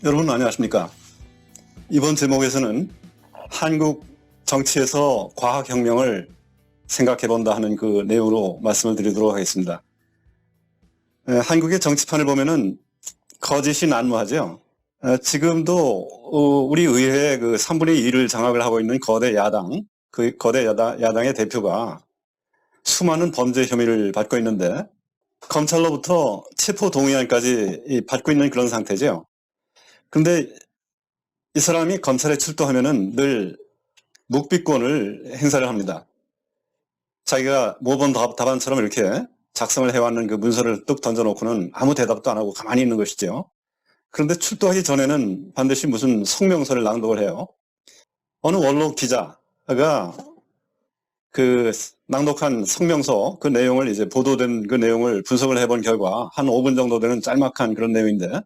여러분 안녕하십니까? 이번 제목에서는 한국 정치에서 과학혁명을 생각해본다 하는 그 내용으로 말씀을 드리도록 하겠습니다. 한국의 정치판을 보면은 거짓이 난무하죠. 지금도 우리 의회의 그 3분의 2를 장악을 하고 있는 거대 야당, 그 거대 야당의 대표가 수많은 범죄 혐의를 받고 있는데 검찰로부터 체포 동의안까지 받고 있는 그런 상태죠. 그런데 이 사람이 검찰에 출두하면은 늘 묵비권을 행사를 합니다. 자기가 모범 답안처럼 이렇게 작성을 해왔는 그 문서를 뚝 던져놓고는 아무 대답도 안 하고 가만히 있는 것이죠. 그런데 출두하기 전에는 반드시 무슨 성명서를 낭독을 해요. 어느 원로 기자가 그 낭독한 성명서 그 내용을 이제 보도된 그 내용을 분석을 해본 결과 한 5분 정도 되는 짤막한 그런 내용인데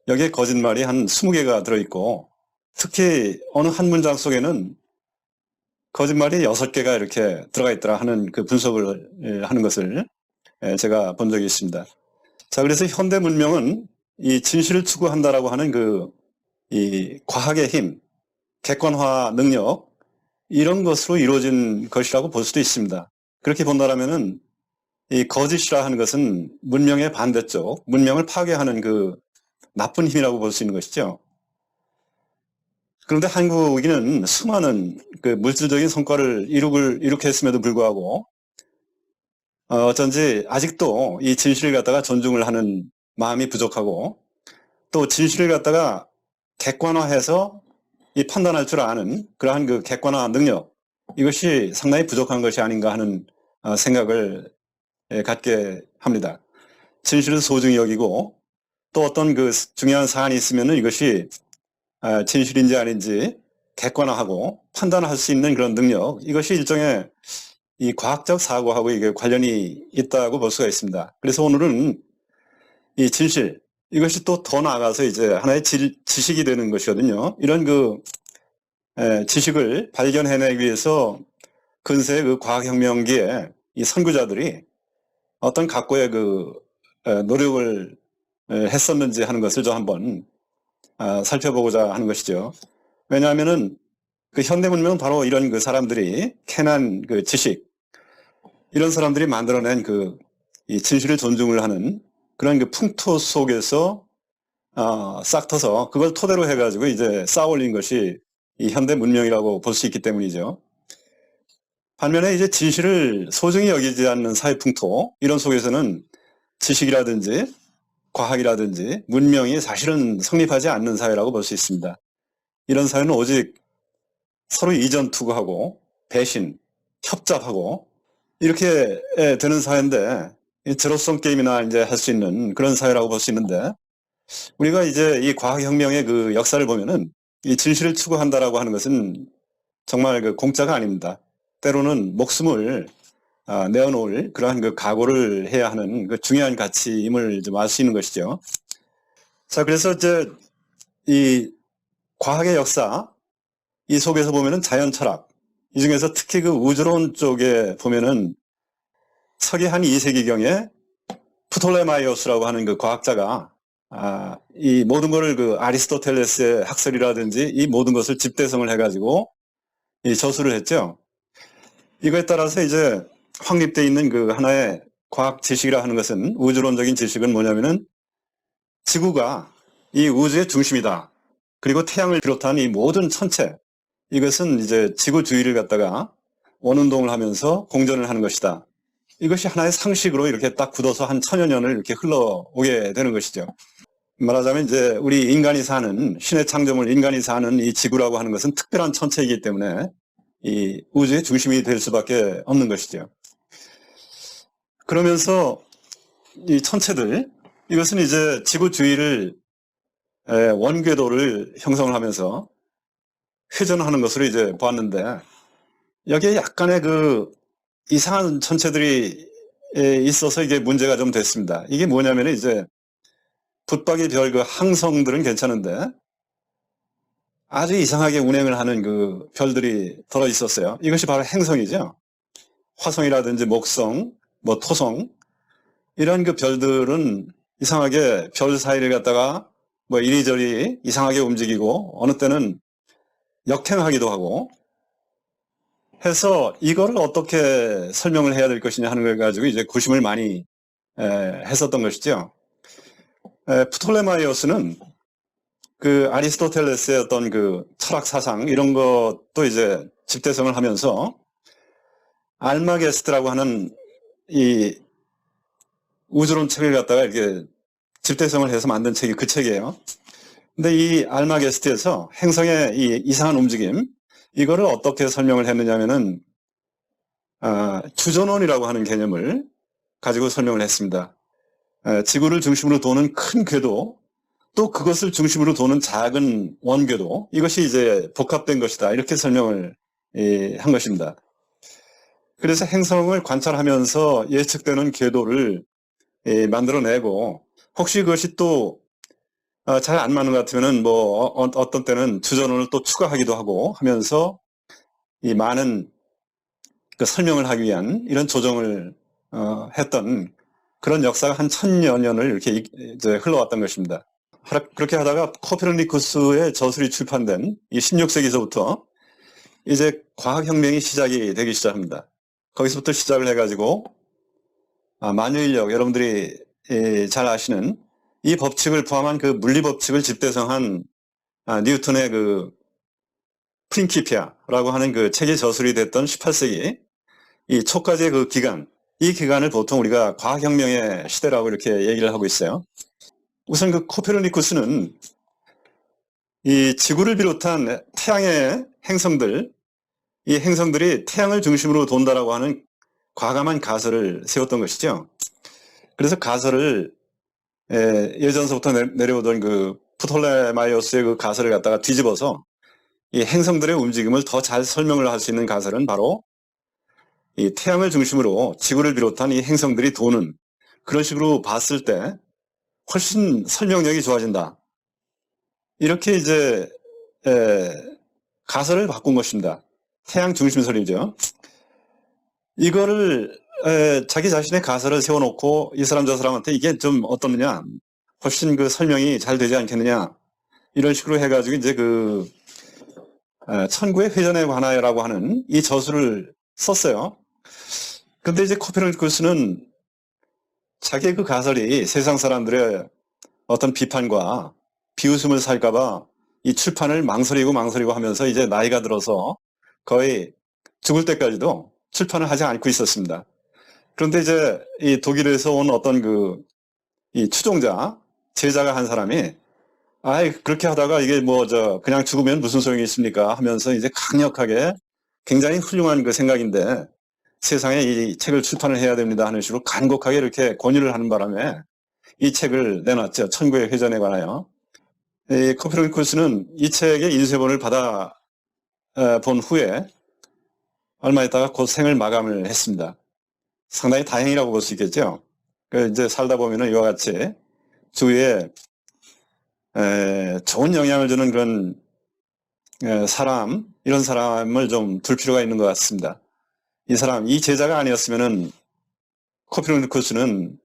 여기에 거짓말이 한 20개가 들어있고 특히 어느 한 문장 속에는 거짓말이 6개가 이렇게 들어가 있더라 하는 그 분석을 하는 것을 제가 본 적이 있습니다. 자, 그래서 현대 문명은 이 진실을 추구한다라고 하는 이 과학의 힘, 객관화 능력, 이런 것으로 이루어진 것이라고 볼 수도 있습니다. 그렇게 본다라면은 이 거짓이라 하는 것은 문명의 반대쪽, 문명을 파괴하는 그 나쁜 힘이라고 볼 수 있는 것이죠. 그런데 한국인은 수많은 그 물질적인 성과를 이룩게 했음에도 불구하고 어쩐지 아직도 이 진실을 갖다가 존중을 하는 마음이 부족하고 또 진실을 갖다가 객관화해서 이 판단할 줄 아는 그러한 그 객관화 능력, 이것이 상당히 부족한 것이 아닌가 하는 생각을 갖게 합니다. 진실을 소중히 여기고 또 어떤 그 중요한 사안이 있으면은 이것이 진실인지 아닌지 객관화하고 판단할 수 있는 그런 능력, 이것이 일종의 이 과학적 사고하고 이게 관련이 있다고 볼 수가 있습니다. 그래서 오늘은 이 진실, 이것이 또 더 나아가서 이제 하나의 지식이 되는 것이거든요. 이런 그 지식을 발견해내기 위해서 근세의 그 과학혁명기에 이 선구자들이 어떤 각고의 그 노력을 했었는지 하는 것을 좀 한번 살펴보고자 하는 것이죠. 왜냐하면은 그 현대 문명은 바로 이런 그 사람들이 캐난 그 지식, 이런 사람들이 만들어낸 그 이 진실을 존중을 하는 그런 그 풍토 속에서 싹 터서 그걸 토대로 해가지고 이제 쌓아 올린 것이 이 현대 문명이라고 볼 수 있기 때문이죠. 반면에 이제 진실을 소중히 여기지 않는 사회 풍토, 이런 속에서는 지식이라든지 과학이라든지 문명이 사실은 성립하지 않는 사회라고 볼 수 있습니다. 이런 사회는 오직 서로 이전 투구하고 배신, 협잡하고 이렇게 되는 사회인데 제로섬 게임이나 이제 할 수 있는 그런 사회라고 볼 수 있는데 우리가 이제 이 과학혁명의 그 역사를 보면은 이 진실을 추구한다라고 하는 것은 정말 그 공짜가 아닙니다. 때로는 목숨을 내어놓을 그러한 그 각오를 해야 하는 그 중요한 가치임을 좀 알 수 있는 것이죠. 자, 그래서 이제 이 과학의 역사, 이 속에서 보면은 자연 철학, 이 중에서 특히 그 우주론 쪽에 보면은 서기 한 2세기경에 프톨레마이오스라고 하는 그 과학자가 이 모든 것을 그 아리스토텔레스의 학설이라든지 이 모든 것을 집대성을 해가지고 이 저술을 했죠. 이거에 따라서 이제 확립되어 있는 그 하나의 과학 지식이라 하는 것은, 우주론적인 지식은 뭐냐면은 지구가 이 우주의 중심이다. 그리고 태양을 비롯한 이 모든 천체, 이것은 이제 지구 주위를 갖다가 원운동을 하면서 공전을 하는 것이다. 이것이 하나의 상식으로 이렇게 딱 굳어서 한 천여 년을 이렇게 흘러오게 되는 것이죠. 말하자면 이제 우리 인간이 사는, 신의 창조물 인간이 사는 이 지구라고 하는 것은 특별한 천체이기 때문에 이 우주의 중심이 될 수밖에 없는 것이죠. 그러면서 이 천체들, 이것은 이제 지구 주위를 원궤도를 형성을 하면서 회전하는 것으로 이제 보았는데, 여기에 약간의 그 이상한 천체들이 있어서 이게 문제가 좀 됐습니다. 이게 뭐냐면 이제 붙박이 별 그 항성들은 괜찮은데 아주 이상하게 운행을 하는 그 별들이 들어 있었어요. 이것이 바로 행성이죠. 화성이라든지 목성, 뭐 토성, 이런 그 별들은 이상하게 별 사이를 갖다가 뭐 이리저리 이상하게 움직이고 어느 때는 역행하기도 하고 해서 이거를 어떻게 설명을 해야 될 것이냐 하는 걸 가지고 이제 고심을 많이 했었던 것이죠. 프톨레마이오스는 그 아리스토텔레스의 어떤 그 철학 사상 이런 것도 이제 집대성을 하면서 알마게스트라고 하는 이 우주론 책을 갖다가 이렇게 집대성을 해서 만든 책이 그 책이에요. 근데 이 알마게스트에서 행성의 이 이상한 움직임 이거를 어떻게 설명을 했느냐면은 주전원이라고 하는 개념을 가지고 설명을 했습니다. 지구를 중심으로 도는 큰 궤도 또 그것을 중심으로 도는 작은 원궤도 이것이 이제 복합된 것이다 이렇게 설명을 한 것입니다. 그래서 행성을 관찰하면서 예측되는 궤도를 만들어내고 혹시 그것이 또 잘 안 맞는 것 같으면은 뭐 어떤 때는 주전원을 또 추가하기도 하고 하면서 이 많은 그 설명을 하기 위한 이런 조정을 했던 그런 역사가 한 1000여 년을 이렇게 이제 흘러왔던 것입니다. 그렇게 하다가 코페르니쿠스의 저술이 출판된 이 16세기서부터 이제 과학혁명이 시작이 되기 시작합니다. 거기서부터 시작을 해가지고 만유인력 여러분들이 잘 아시는 이 법칙을 포함한 그 물리법칙을 집대성한 뉴턴의 그 프린키피아라고 하는 그 책이 저술이 됐던 18세기 이 초까지의 그 기간, 이 기간을 보통 우리가 과학혁명의 시대라고 이렇게 얘기를 하고 있어요. 우선 그 코페르니쿠스는 이 지구를 비롯한 태양의 행성들, 이 행성들이 태양을 중심으로 돈다라고 하는 과감한 가설을 세웠던 것이죠. 그래서 가설을 예전서부터 내려오던 그 프톨레마이오스의 그 가설을 갖다가 뒤집어서 이 행성들의 움직임을 더 잘 설명을 할 수 있는 가설은 바로 이 태양을 중심으로 지구를 비롯한 이 행성들이 도는 그런 식으로 봤을 때 훨씬 설명력이 좋아진다. 이렇게 이제 가설을 바꾼 것입니다. 태양 중심설이죠. 이거를 자기 자신의 가설을 세워놓고 이 사람 저 사람한테 이게 좀 어떻느냐 훨씬 그 설명이 잘 되지 않겠느냐 이런 식으로 해가지고 이제 그 천구의 회전에 관하여라고 하는 이 저술을 썼어요. 근데 이제 코페르니쿠스는 자기의 그 가설이 세상 사람들의 어떤 비판과 비웃음을 살까봐 이 출판을 망설이고 하면서 이제 나이가 들어서 거의 죽을 때까지도 출판을 하지 않고 있었습니다. 그런데 이제 이 독일에서 온 어떤 이 추종자, 제자가 한 사람이 그렇게 하다가 이게 그냥 죽으면 무슨 소용이 있습니까? 하면서 이제 강력하게 굉장히 훌륭한 그 생각인데 세상에 이 책을 출판을 해야 됩니다 하는 식으로 간곡하게 이렇게 권유를 하는 바람에 이 책을 내놨죠. 천구의 회전에 관하여. 이 코페르니쿠스는 이 책의 인쇄본을 받아 본 후에 얼마 있다가 곧 생을 마감을 했습니다. 상당히 다행이라고 볼 수 있겠죠. 이제 살다 보면은 이와 같이 주위에 좋은 영향을 주는 그런 이런 사람을 좀 둘 필요가 있는 것 같습니다. 이 제자가 아니었으면은 코페르니쿠스는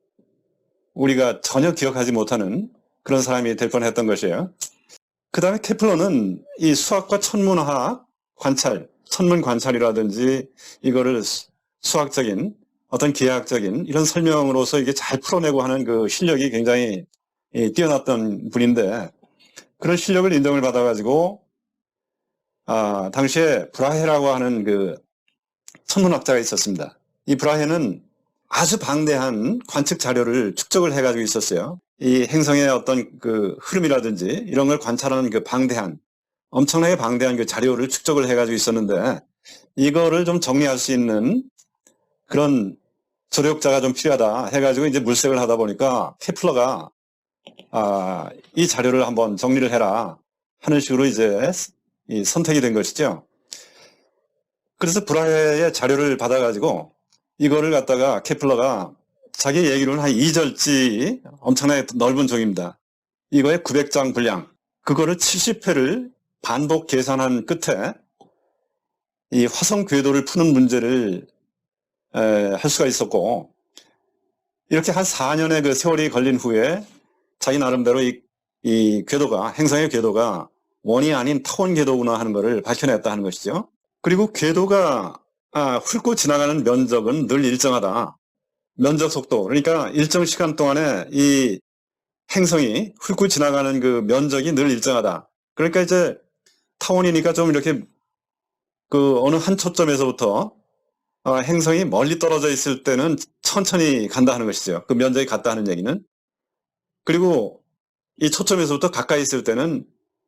우리가 전혀 기억하지 못하는 그런 사람이 될 뻔했던 것이에요. 그 다음에 케플러는 이 수학과 천문학 관찰, 천문 관찰이라든지 이거를 수학적인 어떤 기하학적인 이런 설명으로서 이게 잘 풀어내고 하는 그 실력이 굉장히 뛰어났던 분인데 그런 실력을 인정을 받아가지고 당시에 브라헤라고 하는 그 천문학자가 있었습니다. 이 브라헤는 아주 방대한 관측 자료를 축적을 해가지고 있었어요. 이 행성의 어떤 그 흐름이라든지 이런 걸 관찰하는 그 엄청나게 방대한 그 자료를 축적을 해가지고 있었는데 이거를 좀 정리할 수 있는 그런 조력자가 좀 필요하다 해가지고 이제 물색을 하다 보니까 케플러가 이 자료를 한번 정리를 해라 하는 식으로 이제 선택이 된 것이죠. 그래서 브라헤의 자료를 받아가지고 이거를 갖다가 케플러가 자기 얘기로는 한 2절지 엄청나게 넓은 종입니다. 이거에 900장 분량. 그거를 70회를 반복 계산한 끝에 이 화성 궤도를 푸는 문제를 할 수가 있었고 이렇게 한 4년의 그 세월이 걸린 후에 자기 나름대로 이 이 궤도가, 행성의 궤도가 원이 아닌 타원 궤도구나 하는 것을 밝혀냈다 하는 것이죠. 그리고 궤도가 훑고 지나가는 면적은 늘 일정하다. 면적 속도, 그러니까 일정 시간 동안에 이 행성이 훑고 지나가는 그 면적이 늘 일정하다. 그러니까 이제 타원이니까 좀 이렇게 그 어느 한 초점에서부터 행성이 멀리 떨어져 있을 때는 천천히 간다 하는 것이죠. 그 면적이 같다 하는 얘기는. 그리고 이 초점에서부터 가까이 있을 때는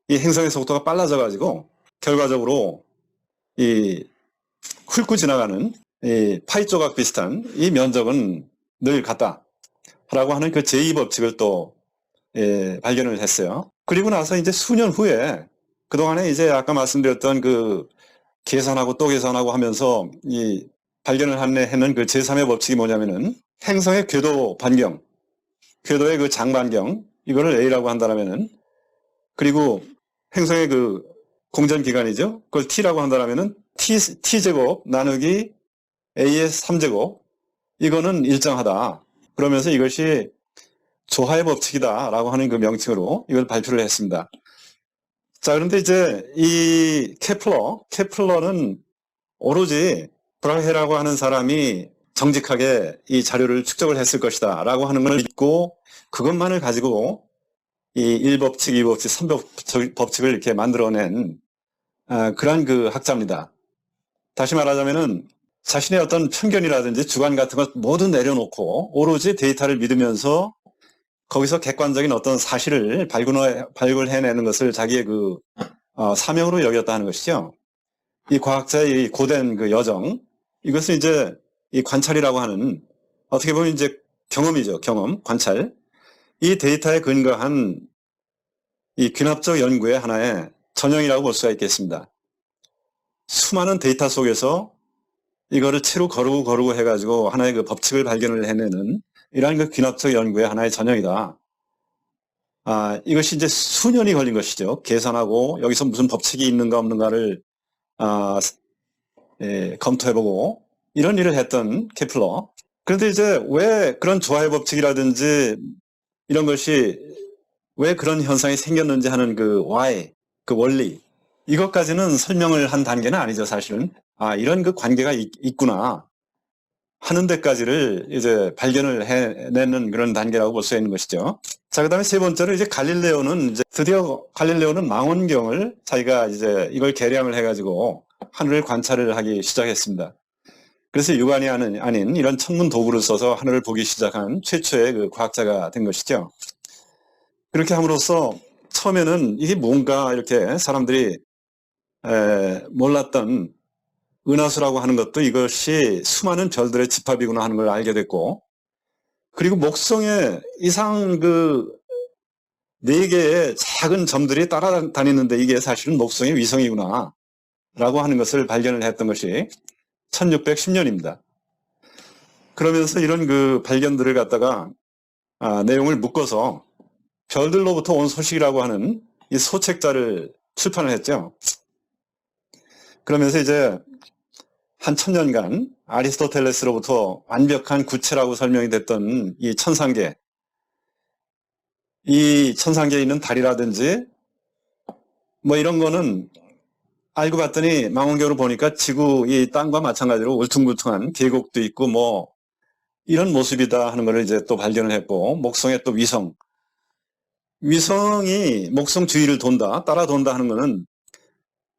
이 행성의 속도가 빨라져 가지고 결과적으로 이 훑고 지나가는 이 파이 조각 비슷한 이 면적은 늘 같다라고 하는 그 제2법칙을 또 발견을 했어요. 그리고 나서 이제 수년 후에 그동안에 이제 아까 말씀드렸던 그 계산하고 또 계산하고 하면서 이 발견을 해낸 그 제3의 법칙이 뭐냐면은 행성의 궤도 반경, 궤도의 그 장반경, 이거를 A라고 한다면은, 그리고 행성의 그 공전 기간이죠. 그걸 T라고 한다면은 T제곱 나누기 A의 3제곱, 이거는 일정하다. 그러면서 이것이 조화의 법칙이다라고 하는 그 명칭으로 이걸 발표를 했습니다. 자, 그런데 이제 이 케플러는 오로지 브라헤라고 하는 사람이 정직하게 이 자료를 축적을 했을 것이다 라고 하는 걸 믿고 그것만을 가지고 이 1법칙, 2법칙, 3법칙을 이렇게 만들어낸 그러한 그 학자입니다. 다시 말하자면은 자신의 어떤 편견이라든지 주관 같은 것 모두 내려놓고 오로지 데이터를 믿으면서 거기서 객관적인 어떤 사실을 발굴해내는 것을 자기의 그 사명으로 여겼다 하는 것이죠. 이 과학자의 이 고된 그 여정, 이것은 이제 이 관찰이라고 하는, 어떻게 보면 이제 경험이죠. 경험, 관찰. 이 데이터에 근거한 이 귀납적 연구의 하나의 전형이라고 볼 수가 있겠습니다. 수많은 데이터 속에서 이거를 채로 거르고 해가지고 하나의 그 법칙을 발견을 해내는 이러한 그 귀납적 연구의 하나의 전형이다. 이것이 이제 수년이 걸린 것이죠. 계산하고 여기서 무슨 법칙이 있는가 없는가를 검토해보고 이런 일을 했던 케플러. 그런데 이제 왜 그런 조화의 법칙이라든지 이런 것이 왜 그런 현상이 생겼는지 하는 그 why, 그 원리, 이것까지는 설명을 한 단계는 아니죠, 사실은. 이런 그 관계가 있구나 하는 데까지를 이제 발견을 해내는 그런 단계라고 볼 수 있는 것이죠. 자, 그 다음에 세 번째로 이제 갈릴레오는 드디어 망원경을 자기가 이제 이걸 개량을 해가지고 하늘을 관찰을 하기 시작했습니다. 그래서 육안이 아닌 이런 천문 도구를 써서 하늘을 보기 시작한 최초의 그 과학자가 된 것이죠. 그렇게 함으로써 처음에는 이게 뭔가 이렇게 사람들이 몰랐던 은하수라고 하는 것도 이것이 수많은 별들의 집합이구나 하는 걸 알게 됐고, 그리고 목성에 이상 그 4개의 작은 점들이 따라다니는데 이게 사실은 목성의 위성이구나 라고 하는 것을 발견을 했던 것이 1610년입니다. 그러면서 이런 그 발견들을 갖다가 내용을 묶어서 별들로부터 온 소식이라고 하는 이 소책자를 출판을 했죠. 그러면서 이제 한 1000년간 아리스토텔레스로부터 완벽한 구체라고 설명이 됐던 이 천상계, 이 천상계에 있는 달이라든지 뭐 이런 거는 알고 봤더니 망원경으로 보니까 지구 이 땅과 마찬가지로 울퉁불퉁한 계곡도 있고 뭐 이런 모습이다 하는 것을 이제 또 발견을 했고, 목성의 또 위성이 목성 주위를 따라 돈다 하는 것은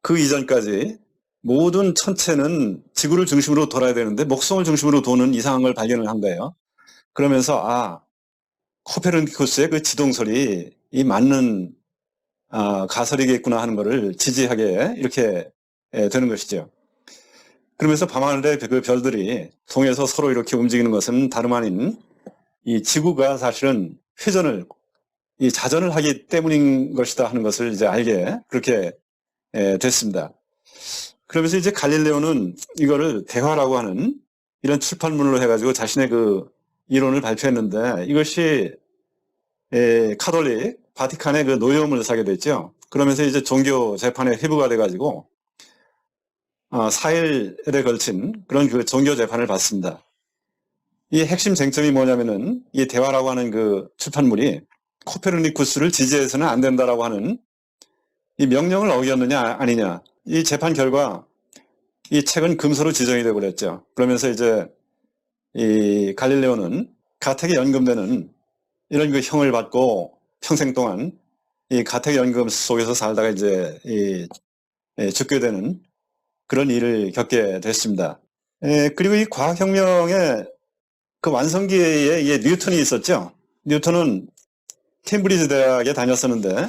그 이전까지 모든 천체는 지구를 중심으로 돌아야 되는데 목성을 중심으로 도는 이상한 걸 발견을 한 거예요. 그러면서 코페르니쿠스의 그 지동설이 이 맞는 가설이겠구나 하는 것을 지지하게 이렇게 되는 것이죠. 그러면서 밤하늘의 그 별들이 통해서 서로 이렇게 움직이는 것은 다름 아닌 이 지구가 사실은 이 자전을 하기 때문인 것이다 하는 것을 이제 알게 그렇게 됐습니다. 그러면서 이제 갈릴레오는 이거를 대화라고 하는 이런 출판문으로 해가지고 자신의 그 이론을 발표했는데, 이것이 카톨릭 바티칸의 그 노여움을 사게 됐죠. 그러면서 이제 종교 재판에 회부가 돼가지고 4일에 걸친 그런 그 종교 재판을 받습니다. 이 핵심 쟁점이 뭐냐면은 이 대화라고 하는 그 출판물이 코페르니쿠스를 지지해서는 안 된다라고 하는 이 명령을 어겼느냐 아니냐. 이 재판 결과 이 책은 금서로 지정이 되고 그랬죠. 그러면서 이제 이 갈릴레오는 가택에 연금되는 이런 그 형을 받고 평생 동안 이 가택 연금 속에서 살다가 이제 죽게 되는 그런 일을 겪게 됐습니다. 그리고 이 과학혁명의 그 완성기에 뉴턴이 있었죠. 뉴턴은 케임브리지 대학에 다녔었는데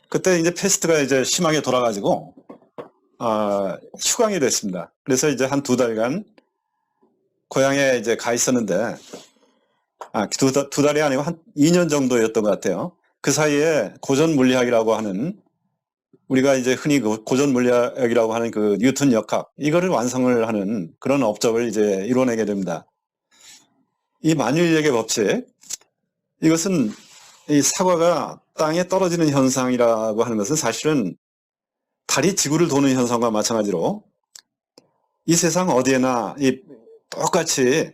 그때 이제 패스트가 이제 심하게 돌아가지고 휴강이 됐습니다. 그래서 이제 한 2달간 고향에 이제 가 있었는데 두 달이 아니고 한 2년 정도였던 것 같아요. 그 사이에 고전 물리학이라고 하는 우리가 이제 흔히 그 고전 물리학이라고 하는 그 뉴턴 역학 이거를 완성을 하는 그런 업적을 이제 이뤄내게 됩니다. 이 만유인력의 법칙 이것은 이 사과가 땅에 떨어지는 현상이라고 하는 것은 사실은 달이 지구를 도는 현상과 마찬가지로 이 세상 어디에나 똑같이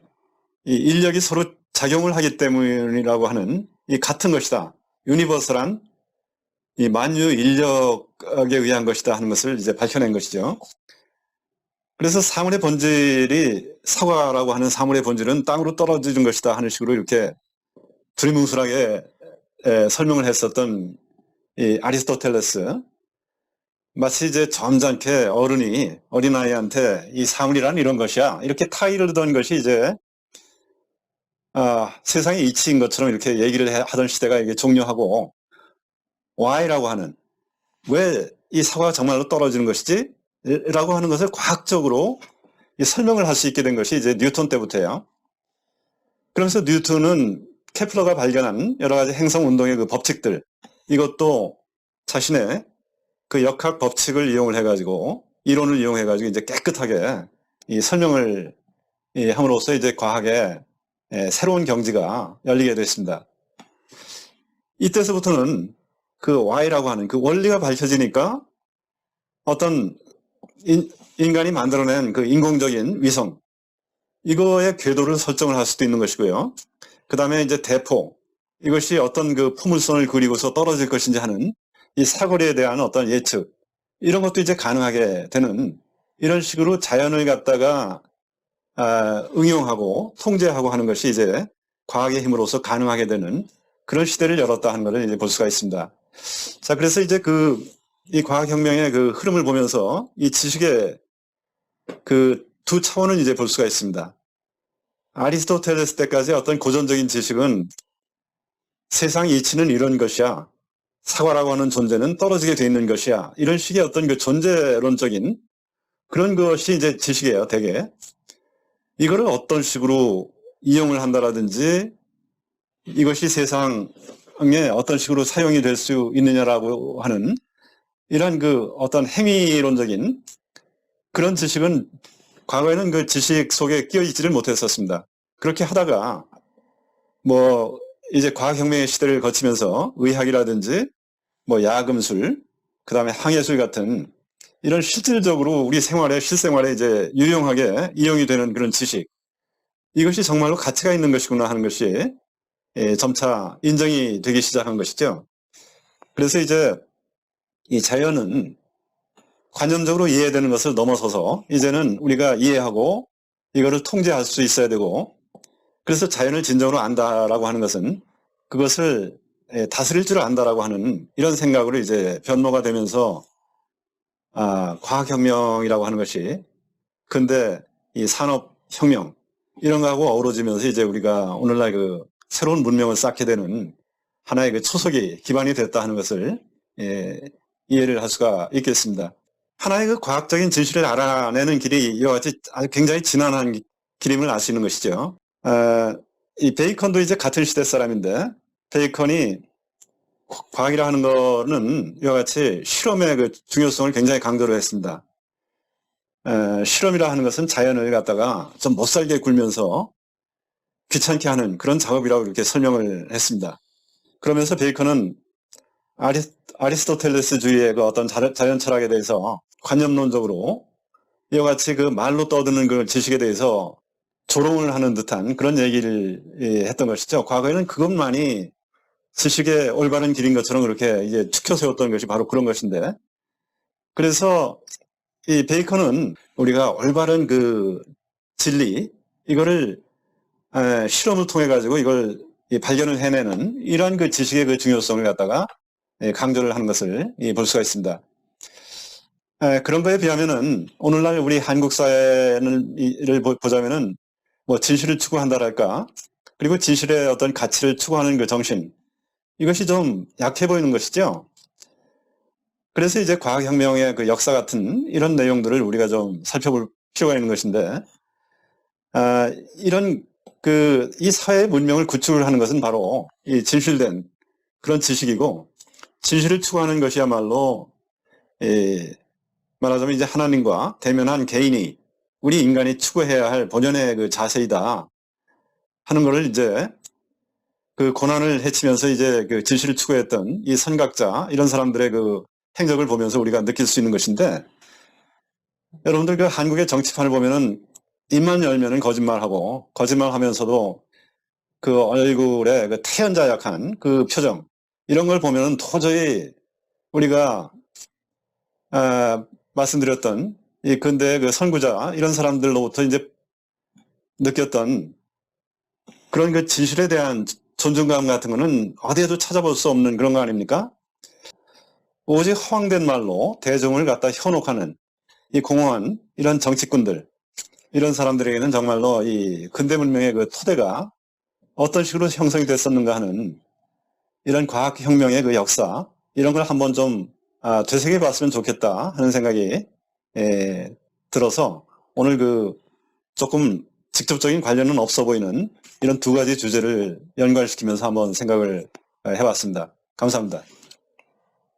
이 인력이 서로 작용을 하기 때문이라고 하는 이 같은 것이다. 유니버설한 이 만유 인력에 의한 것이다 하는 것을 이제 밝혀낸 것이죠. 그래서 사물의 본질이 사과라고 하는 사물의 본질은 땅으로 떨어지는 것이다 하는 식으로 이렇게 두리뭉술하게 설명을 했었던 이 아리스토텔레스. 마치 이제 점잖게 어린아이한테 이 사물이란 이런 것이야. 이렇게 타이를 던 것이 이제 세상의 이치인 것처럼 이렇게 얘기를 하던 시대가 이게 종료하고 why라고 하는 왜 이 사과가 정말로 떨어지는 것이지? 라고 하는 것을 과학적으로 설명을 할 수 있게 된 것이 이제 뉴턴 때부터예요. 그러면서 뉴턴은 케플러가 발견한 여러 가지 행성 운동의 그 법칙들 이것도 자신의 그 역학 법칙을 이용을 해가지고 이론을 이용해가지고 이제 깨끗하게 이 설명을 함으로써 이제 과학의 새로운 경지가 열리게 됐습니다. 이때서부터는 그 Y라고 하는 그 원리가 밝혀지니까 어떤 인간이 만들어낸 그 인공적인 위성 이거의 궤도를 설정을 할 수도 있는 것이고요. 그 다음에 이제 대포 이것이 어떤 그 포물선을 그리고서 떨어질 것인지 하는 이 사거리에 대한 어떤 예측 이런 것도 이제 가능하게 되는 이런 식으로 자연을 갖다가 응용하고 통제하고 하는 것이 이제 과학의 힘으로서 가능하게 되는 그런 시대를 열었다 하는 것을 이제 볼 수가 있습니다. 자, 그래서 이제 이 과학혁명의 그 흐름을 보면서 이 지식의 그 두 차원을 이제 볼 수가 있습니다. 아리스토텔레스 때까지 어떤 고전적인 지식은 세상 이치는 이런 것이야. 사과라고 하는 존재는 떨어지게 돼 있는 것이야. 이런 식의 어떤 그 존재론적인 그런 것이 이제 지식이에요, 대개. 이거를 어떤 식으로 이용을 한다라든지 이것이 세상에 어떤 식으로 사용이 될 수 있느냐라고 하는 이런 그 어떤 행위론적인 그런 지식은 과거에는 그 지식 속에 끼어 있지를 못했었습니다. 그렇게 하다가 뭐 이제 과학혁명의 시대를 거치면서 의학이라든지 뭐 야금술, 그 다음에 항해술 같은 이런 실질적으로 우리 실생활에 이제 유용하게 이용이 되는 그런 지식. 이것이 정말로 가치가 있는 것이구나 하는 것이 점차 인정이 되기 시작한 것이죠. 그래서 이제 이 자연은 관념적으로 이해되는 것을 넘어서서 이제는 우리가 이해하고 이거를 통제할 수 있어야 되고 그래서 자연을 진정으로 안다라고 하는 것은 그것을 다스릴 줄 안다라고 하는 이런 생각으로 이제 변모가 되면서 과학혁명이라고 하는 것이 근데 이 산업혁명 이런 거하고 어우러지면서 이제 우리가 오늘날 그 새로운 문명을 쌓게 되는 하나의 그 초석이 기반이 됐다 하는 것을 이해를 할 수가 있겠습니다. 하나의 그 과학적인 진실을 알아내는 길이 이와 같이 아주 굉장히 지난한 길임을 알 수 있는 것이죠. 이 베이컨도 이제 같은 시대 사람인데 베이컨이 과학이라 하는 거는 이와 같이 실험의 그 중요성을 굉장히 강조를 했습니다. 실험이라 하는 것은 자연을 갖다가 좀 못살게 굴면서 귀찮게 하는 그런 작업이라고 이렇게 설명을 했습니다. 그러면서 베이컨은 아리스토텔레스주의의 그 어떤 자연 철학에 대해서 관념론적으로 이와 같이 그 말로 떠드는 그 지식에 대해서 조롱을 하는 듯한 그런 얘기를 했던 것이죠. 과거에는 그것만이 지식의 올바른 길인 것처럼 그렇게 이제 축혀 세웠던 것이 바로 그런 것인데, 그래서 이 베이컨은 우리가 올바른 그 진리, 이거를 실험을 통해 가지고 이걸 발견을 해내는 이러한 그 지식의 그 중요성을 갖다가 강조를 하는 것을 볼 수가 있습니다. 그런 거에 비하면은 오늘날 우리 한국 사회를 보자면은 뭐 진실을 추구한다랄까, 그리고 진실의 어떤 가치를 추구하는 그 정신, 이것이 좀 약해 보이는 것이죠. 그래서 이제 과학혁명의 그 역사 같은 이런 내용들을 우리가 좀 살펴볼 필요가 있는 것인데, 이런 이 사회의 문명을 구축을 하는 것은 바로 이 진실된 그런 지식이고, 진실을 추구하는 것이야말로 말하자면 이제 하나님과 대면한 개인이, 우리 인간이 추구해야 할 본연의 그 자세이다 하는 것을 이제 그 고난을 헤치면서 이제 그 진실을 추구했던 이 선각자, 이런 사람들의 그 행적을 보면서 우리가 느낄 수 있는 것인데, 여러분들 그 한국의 정치판을 보면은 입만 열면은 거짓말하고, 거짓말하면서도 그 얼굴에 그 태연자약한 그 표정, 이런 걸 보면은 도저히 우리가 말씀드렸던 이 근대의 그 선구자, 이런 사람들로부터 이제 느꼈던 그런 그 진실에 대한 존중감 같은 거는 어디에도 찾아볼 수 없는 그런 거 아닙니까? 오직 허황된 말로 대중을 갖다 현혹하는 이 공허한 이런 정치꾼들, 이런 사람들에게는 정말로 이 근대 문명의 그 토대가 어떤 식으로 형성이 됐었는가 하는 이런 과학혁명의 그 역사, 이런 걸 한번 좀 되새겨 봤으면 좋겠다 하는 생각이 들어서 오늘 그 조금 직접적인 관련은 없어 보이는 이런 두 가지 주제를 연관시키면서 한번 생각을 해봤습니다. 감사합니다.